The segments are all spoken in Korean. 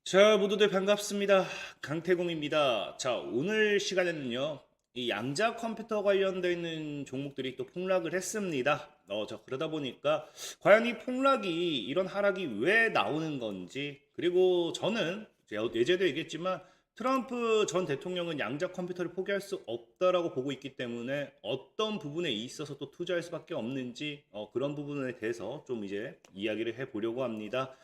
자, 모두들 반갑습니다. 강태공입니다. 자, 오늘 시간에는요, 이 양자 컴퓨터 관련되어 있는 종목들이 또 폭락을 했습니다. 그러다 보니까 과연 이 폭락이 이런 하락이 왜 나오는 건지, 그리고 저는 예전에도 얘기했지만 트럼프 전 대통령은 양자 컴퓨터를 포기할 수 없다라고 보고 있기 때문에 어떤 부분에 있어서 또 투자할 수밖에 없는지 그런 부분에 대해서 좀 이제 이야기를 해보려고 합니다.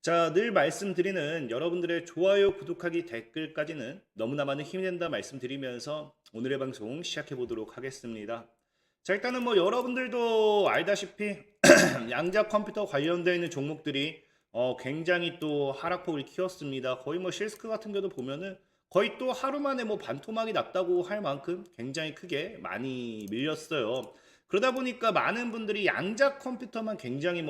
자, 늘 말씀드리는 여러분들의 좋아요, 구독하기, 댓글까지는 너무나 많은 힘이 된다 말씀드리면서 오늘의 방송 시작해 보도록 하겠습니다. 자, 일단은 뭐 여러분들도 알다시피 양자 컴퓨터 관련되어 있는 종목들이 굉장히 또 하락폭을 키웠습니다. 거의 뭐 실스크 같은 경우도 보면은 거의 또 하루 만에 뭐 반토막이 났다고 할 만큼 굉장히 크게 많이 밀렸어요. 그러다 보니까 많은 분들이 양자 컴퓨터만 굉장히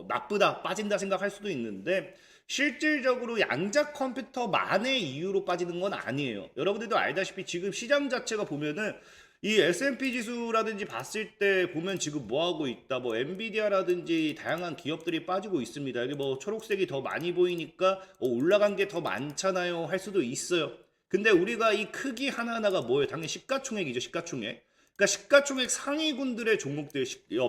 나쁘다, 빠진다 생각할 수도 있는데 실질적으로 양자 컴퓨터만의 이유로 빠지는 건 아니에요. 여러분들도 알다시피 지금 시장 자체가 보면은 이 S&P 지수라든지 봤을 때 보면 지금 뭐 하고 있다. 뭐 엔비디아라든지 다양한 기업들이 빠지고 있습니다. 여기 뭐 초록색이 더 많이 보이니까 올라간 게 더 많잖아요 할 수도 있어요. 근데 우리가 이 크기 하나하나가 뭐예요? 당연히 시가총액이죠, 시가총액. 그러니까 시가총액 상위군들의 종목들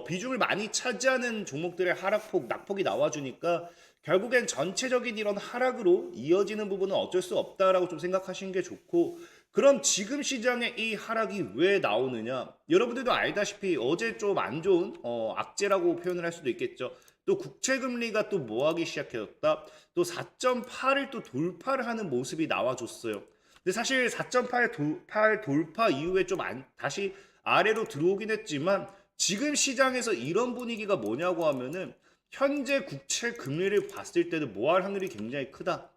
비중을 많이 차지하는 종목들의 하락폭, 낙폭이 나와주니까 결국엔 전체적인 이런 하락으로 이어지는 부분은 어쩔 수 없다라고 좀 생각하시는 게 좋고, 그럼 지금 시장에 이 하락이 왜 나오느냐? 여러분들도 알다시피 어제 좀 안 좋은 악재라고 표현을 할 수도 있겠죠. 또 국채 금리가 또 뭐하기 시작했다. 또 4.8을 또 돌파를 하는 모습이 나와줬어요. 근데 사실 4.8 돌파 이후에 좀 다시 아래로 들어오긴 했지만 지금 시장에서 이런 분위기가 뭐냐고 하면은 현재 국채 금리를 봤을 때는 뭐 할 확률이 굉장히 크다.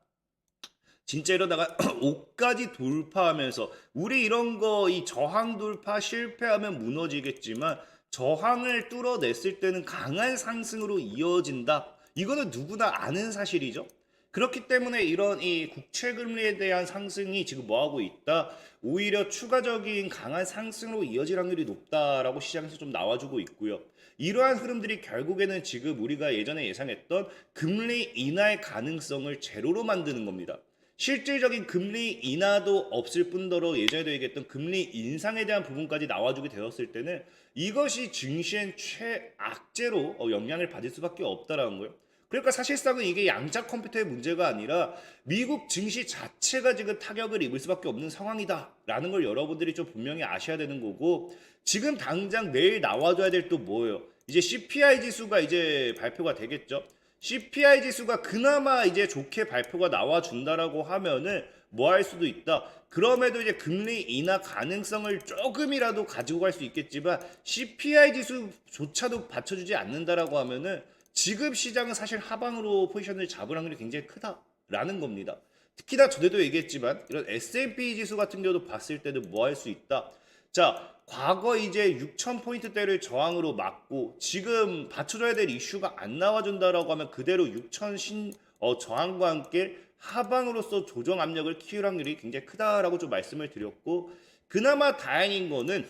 진짜 이러다가 5까지 돌파하면서 우리 이런 거 이 저항 돌파 실패하면 무너지겠지만 저항을 뚫어냈을 때는 강한 상승으로 이어진다. 이거는 누구나 아는 사실이죠. 그렇기 때문에 이런 이 국채 금리에 대한 상승이 지금 뭐 하고 있다? 오히려 추가적인 강한 상승으로 이어질 확률이 높다라고 시장에서 좀 나와주고 있고요. 이러한 흐름들이 결국에는 지금 우리가 예전에 예상했던 금리 인하의 가능성을 제로로 만드는 겁니다. 실질적인 금리 인하도 없을 뿐더러 예전에도 얘기했던 금리 인상에 대한 부분까지 나와주게 되었을 때는 이것이 증시엔 최악재로 영향을 받을 수밖에 없다라는 거예요. 그러니까 사실상은 이게 양자 컴퓨터의 문제가 아니라 미국 증시 자체가 지금 타격을 입을 수밖에 없는 상황이다라는 걸 여러분들이 좀 분명히 아셔야 되는 거고, 지금 당장 내일 나와줘야 될 또 뭐예요? 이제 CPI 지수가 이제 발표가 되겠죠. CPI 지수가 그나마 이제 좋게 발표가 나와준다라고 하면은 뭐 할 수도 있다. 그럼에도 이제 금리 인하 가능성을 조금이라도 가지고 갈 수 있겠지만 CPI 지수조차도 받쳐주지 않는다라고 하면은 지금 시장은 사실 하방으로 포지션을 잡을 확률이 굉장히 크다라는 겁니다. 특히나 전에도 얘기했지만 이런 S&P 지수 같은 경우도 봤을 때는 뭐 할 수 있다. 자, 과거 이제 6,000포인트대를 저항으로 막고 지금 받쳐줘야 될 이슈가 안 나와준다라고 하면 그대로 6,000 저항과 함께 하방으로서 조정 압력을 키울 확률이 굉장히 크다라고 좀 말씀을 드렸고, 그나마 다행인 거는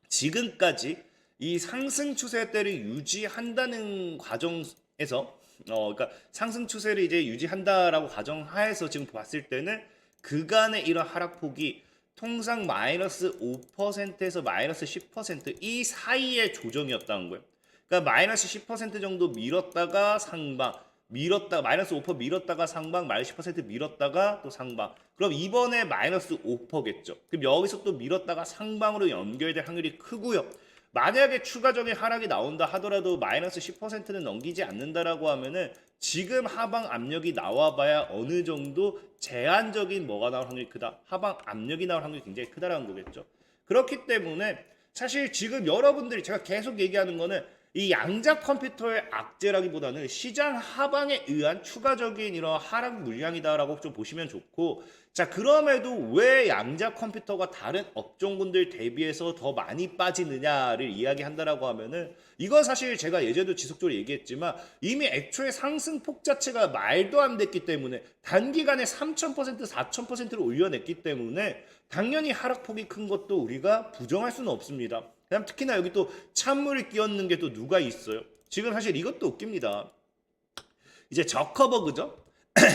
지금까지 이 상승 추세대를 유지한다는 과정에서 그러니까 상승 추세를 이제 유지한다라고 가정하에서 지금 봤을 때는 그간의 이런 하락폭이 통상 마이너스 5%에서 마이너스 10%이 사이의 조정이었다는 거예요. 그러니까 마이너스 10% 정도 밀었다가 상방, 밀었다 마이너스 5% 밀었다가 상방, 마이너스 10% 밀었다가 또 상방. 그럼 이번에 마이너스 5%겠죠. 그럼 여기서 또 밀었다가 상방으로 연결될 확률이 크고요. 만약에 추가적인 하락이 나온다 하더라도 마이너스 10%는 넘기지 않는다라고 하면은 지금 하방 압력이 나와봐야 어느 정도 제한적인 뭐가 나올 확률이 크다. 하방 압력이 나올 확률이 굉장히 크다라는 거겠죠. 그렇기 때문에 사실 지금 여러분들이 제가 계속 얘기하는 거는 이 양자 컴퓨터의 악재라기보다는 시장 하방에 의한 추가적인 이런 하락 물량이다라고 좀 보시면 좋고, 자, 그럼에도 왜 양자 컴퓨터가 다른 업종군들 대비해서 더 많이 빠지느냐를 이야기한다라고 하면은 이건 사실 제가 예전에도 지속적으로 얘기했지만 이미 애초에 상승폭 자체가 말도 안 됐기 때문에 단기간에 3,000% 4,000%를 올려냈기 때문에 당연히 하락폭이 큰 것도 우리가 부정할 수는 없습니다. 그다음 특히나 여기 또 찬물을 끼얹는 게 또 누가 있어요? 지금 사실 이것도 웃깁니다. 이제 저커버그죠?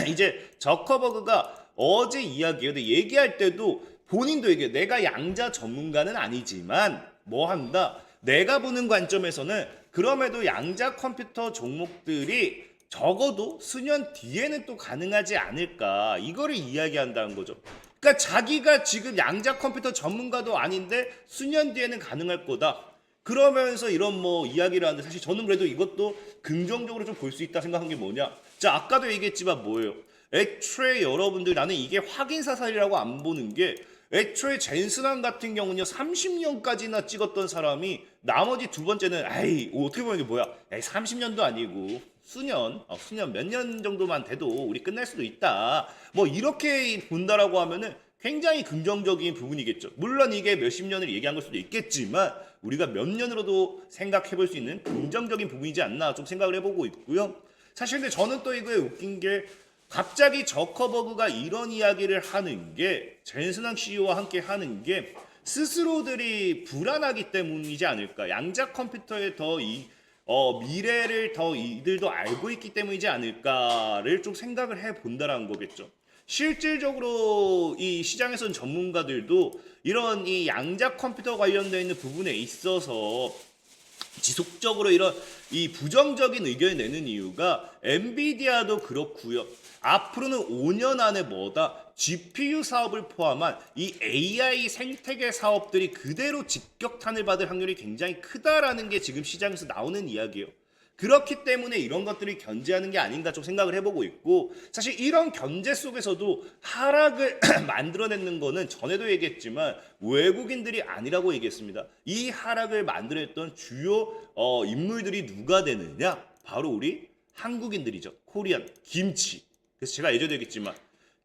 이제 저커버그가 어제 이야기해요. 근데 얘기할 때도 본인도 얘기해요. 내가 양자 전문가는 아니지만 뭐 한다. 내가 보는 관점에서는 그럼에도 양자 컴퓨터 종목들이 적어도 수년 뒤에는 또 가능하지 않을까. 이거를 이야기한다는 거죠. 그러니까 자기가 지금 양자 컴퓨터 전문가도 아닌데 수년 뒤에는 가능할 거다. 그러면서 이런 뭐 이야기를 하는데 사실 저는 그래도 이것도 긍정적으로 좀 볼 수 있다 생각한 게 뭐냐. 자, 아까도 얘기했지만 뭐예요? 애초에 여러분들 나는 이게 확인 사살이라고 안 보는 게 애초에 젠슨왕 같은 경우는요 30년까지나 찍었던 사람이 나머지 두 번째는 아이 어떻게 보면 이게 뭐야? 에이 30년도 아니고 수년 몇 년 정도만 돼도 우리 끝날 수도 있다. 뭐 이렇게 본다라고 하면은 굉장히 긍정적인 부분이겠죠. 물론 이게 몇십 년을 얘기한 걸 수도 있겠지만 우리가 몇 년으로도 생각해 볼 수 있는 긍정적인 부분이지 않나 좀 생각을 해보고 있고요. 사실 근데 저는 또 이거에 웃긴 게 갑자기 저커버그가 이런 이야기를 하는 게 젠슨왕 CEO와 함께 하는 게 스스로들이 불안하기 때문이지 않을까. 양자 컴퓨터의 미래를 더 이들도 알고 있기 때문이지 않을까를 좀 생각을 해 본다라는 거겠죠. 실질적으로 이 시장에선 전문가들도 이런 이 양자 컴퓨터 관련되어 있는 부분에 있어서 지속적으로 이런 이 부정적인 의견을 내는 이유가 엔비디아도 그렇고요. 앞으로는 5년 안에 뭐다? GPU 사업을 포함한 이 AI 생태계 사업들이 그대로 직격탄을 받을 확률이 굉장히 크다라는 게 지금 시장에서 나오는 이야기예요. 그렇기 때문에 이런 것들을 견제하는 게 아닌가 좀 생각을 해보고 있고 사실 이런 견제 속에서도 하락을 만들어내는 거는 전에도 얘기했지만 외국인들이 아니라고 얘기했습니다. 이 하락을 만들어냈던 주요 인물들이 누가 되느냐? 바로 우리 한국인들이죠. 코리안, 김치. 그래서 제가 예전에 얘기했지만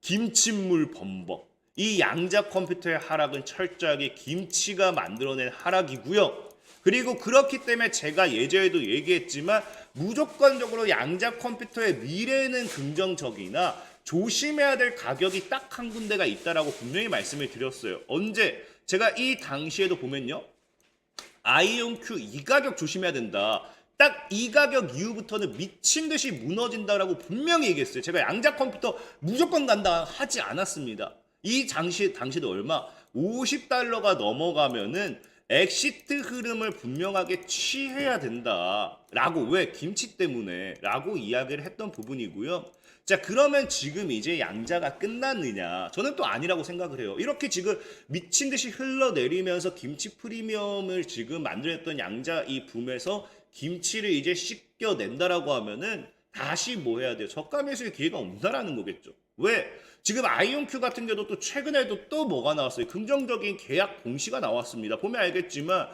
김치물 범벅. 이 양자 컴퓨터의 하락은 철저하게 김치가 만들어낸 하락이고요. 그리고 그렇기 때문에 제가 예전에도 얘기했지만 무조건적으로 양자 컴퓨터의 미래는 긍정적이나 조심해야 될 가격이 딱 한 군데가 있다라고 분명히 말씀을 드렸어요. 언제? 제가 이 당시에도 보면요. 아이온 Q 이 가격 조심해야 된다. 딱 이 가격 이후부터는 미친 듯이 무너진다라고 분명히 얘기했어요. 제가 양자 컴퓨터 무조건 간다 하지 않았습니다. 이 당시도 얼마? $50가 넘어가면은 엑시트 흐름을 분명하게 취해야 된다라고 왜 김치 때문에라고 이야기를 했던 부분이고요. 자 그러면 지금 이제 양자가 끝났느냐? 저는 또 아니라고 생각을 해요. 이렇게 지금 미친 듯이 흘러내리면서 김치 프리미엄을 지금 만들었던 양자 이 붐에서 김치를 이제 씻겨낸다라고 하면은 다시 뭐 해야 돼요? 저가 매수의 기회가 온다라는 거겠죠. 왜? 지금 아이온큐 같은 경우도 또 최근에도 또 뭐가 나왔어요? 긍정적인 계약 공시가 나왔습니다. 보면 알겠지만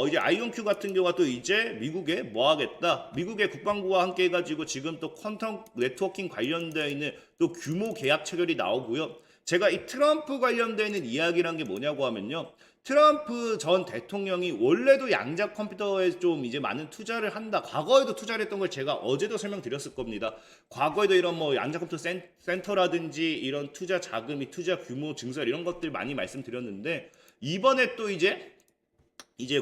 이제 아이온큐 같은 경우가 또 이제 미국에 뭐 하겠다? 미국의 국방부와 함께 해가지고 지금 또 퀀텀 네트워킹 관련되어 있는 또 규모 계약 체결이 나오고요. 제가 이 트럼프 관련되어 있는 이야기란 게 뭐냐고 하면요. 트럼프 전 대통령이 원래도 양자 컴퓨터에 좀 이제 많은 투자를 한다. 과거에도 투자를 했던 걸 제가 어제도 설명드렸을 겁니다. 과거에도 이런 뭐 양자 컴퓨터 센터라든지 이런 투자 자금이 투자 규모 증설 이런 것들 많이 말씀드렸는데 이번에 또 이제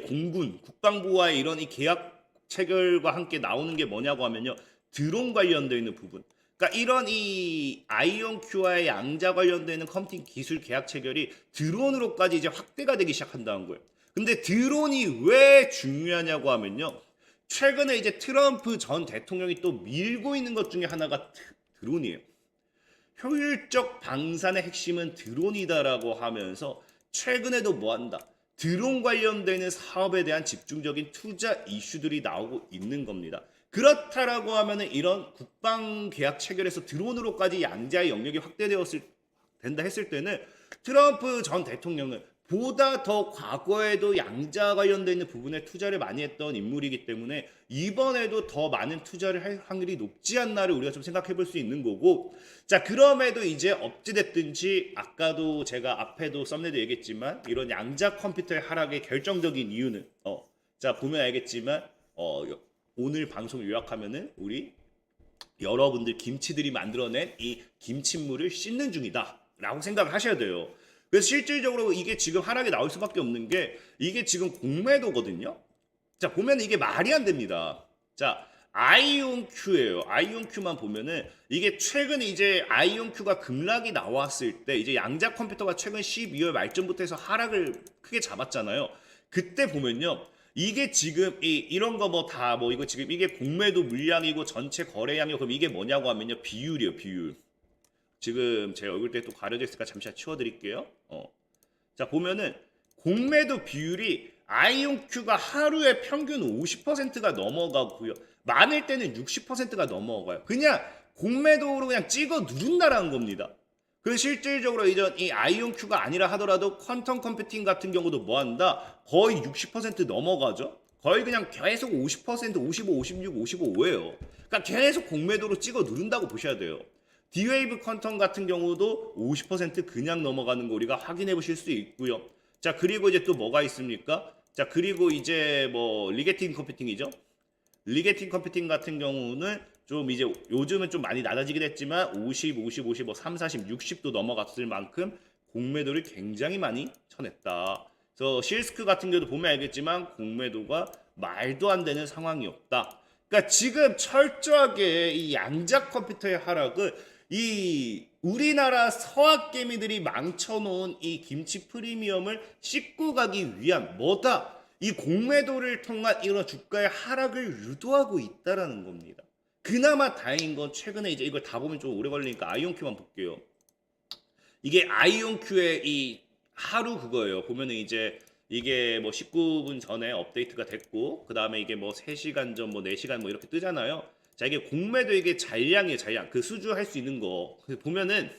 공군 국방부와의 이런 이 계약 체결과 함께 나오는 게 뭐냐고 하면요. 드론 관련되어 있는 부분. 그러니까 이런 이 아이온 Q와의 양자 관련되는 컴퓨팅 기술 계약 체결이 드론으로까지 이제 확대가 되기 시작한다는 거예요. 근데 드론이 왜 중요하냐고 하면요. 최근에 이제 트럼프 전 대통령이 또 밀고 있는 것 중에 하나가 드론이에요. 효율적 방산의 핵심은 드론이다라고 하면서 최근에도 뭐 한다? 드론 관련되는 사업에 대한 집중적인 투자 이슈들이 나오고 있는 겁니다. 그렇다라고 하면은 이런 국방 계약 체결에서 드론으로까지 양자의 영역이 된다 했을 때는 트럼프 전 대통령은 보다 더 과거에도 양자 관련되어 있는 부분에 투자를 많이 했던 인물이기 때문에 이번에도 더 많은 투자를 할 확률이 높지 않나를 우리가 좀 생각해 볼 수 있는 거고 자 그럼에도 이제 어찌됐든지 아까도 제가 앞에도 썸네일도 얘기했지만 이런 양자 컴퓨터의 하락의 결정적인 이유는 자 보면 알겠지만 오늘 방송 요약하면은 우리 여러분들 김치들이 만들어낸 이 김치물을 씻는 중이다 라고 생각을 하셔야 돼요. 그래서 실질적으로 이게 지금 하락이 나올 수밖에 없는 게 이게 지금 공매도거든요. 자 보면 이게 말이 안 됩니다. 자 아이온 Q예요. 아이온 Q만 보면은 이게 최근에 이제 아이온 Q가 급락이 나왔을 때 이제 양자 컴퓨터가 최근 12월 말쯤부터 해서 하락을 크게 잡았잖아요. 그때 보면요. 이게 지금 이런 거 뭐 다 뭐 이거 지금 이게 공매도 물량이고 전체 거래량이고 그럼 이게 뭐냐고 하면요. 비율이에요, 비율. 지금 제 얼굴 때 또 가려져 있으니까 잠시 치워드릴게요. 자, 보면은 공매도 비율이 아이온큐가 하루에 평균 50%가 넘어가고요. 많을 때는 60%가 넘어가요. 그냥 공매도로 그냥 찍어 누른다라는 겁니다. 그 실질적으로 이전 이 아이온큐가 아니라 하더라도 퀀텀 컴퓨팅 같은 경우도 뭐 한다? 거의 60% 넘어가죠. 거의 그냥 계속 50%, 55, 56, 55예요. 그러니까 계속 공매도로 찍어 누른다고 보셔야 돼요. D-Wave 퀀텀 같은 경우도 50% 그냥 넘어가는 거 우리가 확인해 보실 수 있고요. 자, 그리고 이제 또 뭐가 있습니까? 자, 그리고 이제 뭐 리게팅 컴퓨팅이죠. 리게팅 컴퓨팅 같은 경우는 좀 이제 요즘은 좀 많이 낮아지긴 했지만 50, 50, 50, 뭐 3, 40, 60도 넘어갔을 만큼 공매도를 굉장히 많이 쳐냈다. 그래서 실스크 같은 경우도 보면 알겠지만 공매도가 말도 안 되는 상황이었다. 그러니까 지금 철저하게 이 양자 컴퓨터의 하락은 이 우리나라 서학개미들이 망쳐놓은 이 김치 프리미엄을 씻고 가기 위한 뭐다? 이 공매도를 통한 이런 주가의 하락을 유도하고 있다라는 겁니다. 그나마 다행인 건 최근에 이제 이걸 다 보면 좀 오래 걸리니까 아이온큐만 볼게요. 이게 아이온큐의 이 하루 그거예요. 보면은 이제 이게 뭐 19분 전에 업데이트가 됐고 그 다음에 이게 뭐 3시간 전 뭐 4시간 뭐 이렇게 뜨잖아요. 자, 이게 공매도 이게 잔량이에요, 잔량. 그 수주할 수 있는 거. 보면은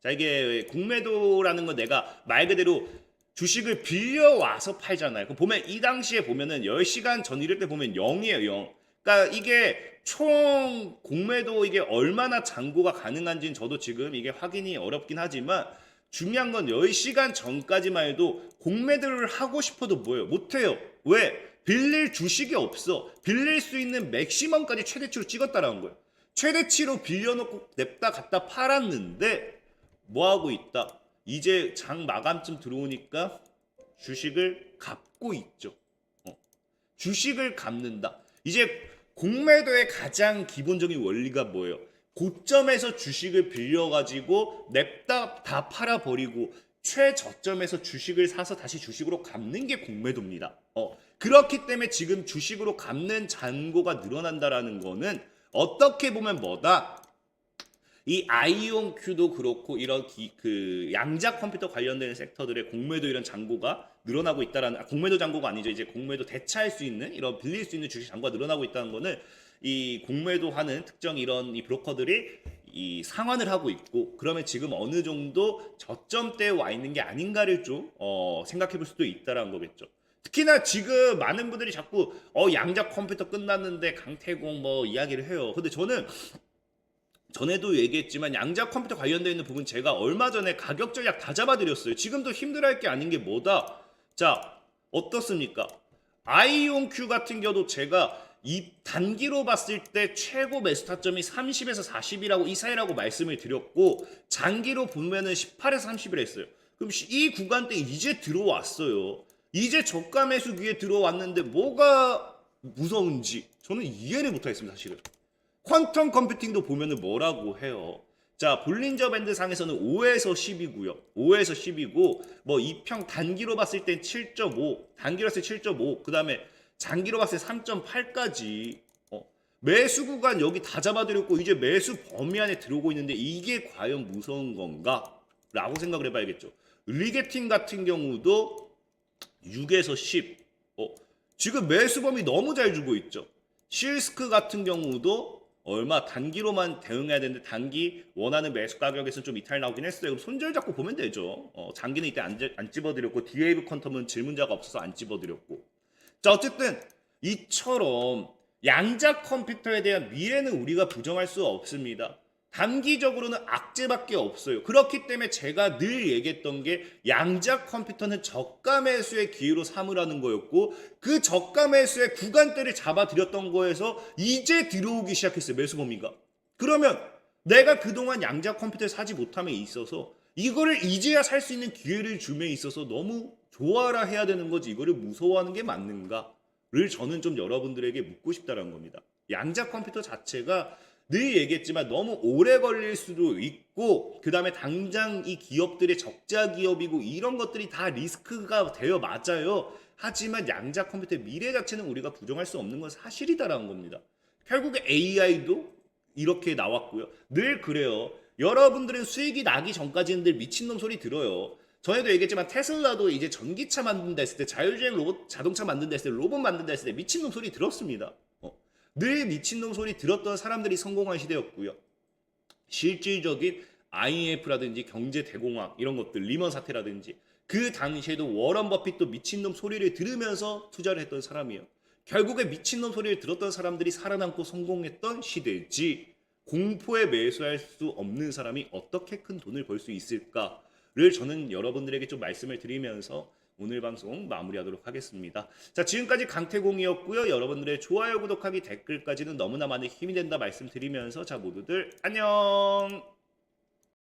자, 이게 공매도라는 건 내가 말 그대로 주식을 빌려와서 팔잖아요. 그럼 보면 이 당시에 보면은 10시간 전 이럴 때 보면 0이에요, 0. 그러니까 이게 총 공매도 이게 얼마나 잔고가 가능한지는 저도 지금 이게 확인이 어렵긴 하지만 중요한 건 10시간 전까지만 해도 공매도를 하고 싶어도 뭐예요? 못해요. 왜? 빌릴 주식이 없어. 빌릴 수 있는 맥시멈까지 최대치로 찍었다라는 거예요. 최대치로 빌려놓고 냅다 갖다 팔았는데 뭐하고 있다? 이제 장 마감쯤 들어오니까 주식을 갚고 있죠. 주식을 갚는다. 이제 공매도의 가장 기본적인 원리가 뭐예요? 고점에서 주식을 빌려가지고 냅다 다 팔아버리고 최저점에서 주식을 사서 다시 주식으로 갚는 게 공매도입니다. 그렇기 때문에 지금 주식으로 갚는 잔고가 늘어난다라는 거는 어떻게 보면 뭐다? 이 아이온큐도 그렇고 이런 그 양자 컴퓨터 관련된 섹터들의 공매도 이런 잔고가 늘어나고 있다라는 공매도 잔고가 아니죠. 이제 공매도 대체할 수 있는 이런 빌릴 수 있는 주식 잔고가 늘어나고 있다는 거는 이 공매도 하는 특정 이런 이 브로커들이 이 상환을 하고 있고 그러면 지금 어느 정도 저점대에 와 있는 게 아닌가를 좀 생각해 볼 수도 있다라는 거겠죠. 특히나 지금 많은 분들이 자꾸 양자 컴퓨터 끝났는데 강태공 뭐 이야기를 해요. 근데 저는 전에도 얘기했지만 양자 컴퓨터 관련되어 있는 부분 제가 얼마 전에 가격 전략 다 잡아드렸어요. 지금도 힘들어할 게 아닌 게 뭐다? 자, 어떻습니까? 아이온큐 같은 경우도 제가 이 단기로 봤을 때 최고 매수 타점이 30에서 40이라고 이 사이라고 말씀을 드렸고 장기로 보면은 18에서 30을 했어요. 그럼 이 구간대 이제 들어왔어요. 이제 저가 매수 기에 들어왔는데 뭐가 무서운지 저는 이해를 못하겠습니다, 사실은. 퀀텀 컴퓨팅도 보면은 뭐라고 해요. 자, 볼린저 밴드 상에서는 5에서 10이고요. 5에서 10이고 뭐 2평 단기로 봤을 땐 7.5, 단기로 봤을 때 7.5, 그다음에 장기로 봤을 때 3.8까지 매수 구간 여기 다 잡아드렸고 이제 매수 범위 안에 들어오고 있는데 이게 과연 무서운 건가? 라고 생각을 해봐야겠죠. 리게팅 같은 경우도 6에서 10. 지금 매수 범위 너무 잘 주고 있죠. 실스크 같은 경우도 얼마 단기로만 대응해야 되는데 단기 원하는 매수 가격에서 좀 이탈 나오긴 했어요. 그럼 손절 잡고 보면 되죠. 장기는 이때 안 집어드렸고 D-Wave 퀀텀은 질문자가 없어서 안 집어드렸고. 자, 어쨌든 이처럼 양자 컴퓨터에 대한 미래는 우리가 부정할 수 없습니다. 단기적으로는 악재밖에 없어요. 그렇기 때문에 제가 늘 얘기했던 게 양자 컴퓨터는 저가 매수의 기회로 삼으라는 거였고 그 저가 매수의 구간대를 잡아드렸던 거에서 이제 들어오기 시작했어요. 매수 범위가. 그러면 내가 그동안 양자 컴퓨터를 사지 못함에 있어서 이거를 이제야 살 수 있는 기회를 줌에 있어서 너무 좋아라 해야 되는 거지 이거를 무서워하는 게 맞는가를 저는 좀 여러분들에게 묻고 싶다는 겁니다. 양자 컴퓨터 자체가 늘 얘기했지만 너무 오래 걸릴 수도 있고 그다음에 당장 이 기업들의 적자 기업이고 이런 것들이 다 리스크가 되어 맞아요. 하지만 양자 컴퓨터의 미래 자체는 우리가 부정할 수 없는 건 사실이다라는 겁니다. 결국에 AI도 이렇게 나왔고요. 늘 그래요. 여러분들은 수익이 나기 전까지는 늘 미친놈 소리 들어요. 전에도 얘기했지만 테슬라도 이제 전기차 만든다 했을 때 자율주행 로봇 자동차 만든다 했을 때 로봇 만든다 했을 때 미친놈 소리 들었습니다. 늘 미친놈 소리 들었던 사람들이 성공한 시대였고요. 실질적인 IMF라든지 경제 대공황 이런 것들 리먼 사태라든지 그 당시에도 워런 버핏도 미친놈 소리를 들으면서 투자를 했던 사람이에요. 결국에 미친놈 소리를 들었던 사람들이 살아남고 성공했던 시대지 공포에 매수할 수 없는 사람이 어떻게 큰 돈을 벌 수 있을까를 저는 여러분들에게 좀 말씀을 드리면서 오늘 방송 마무리하도록 하겠습니다. 자, 지금까지 강태공이었고요. 여러분들의 좋아요, 구독하기, 댓글까지는 너무나 많은 힘이 된다 말씀드리면서 자, 모두들 안녕.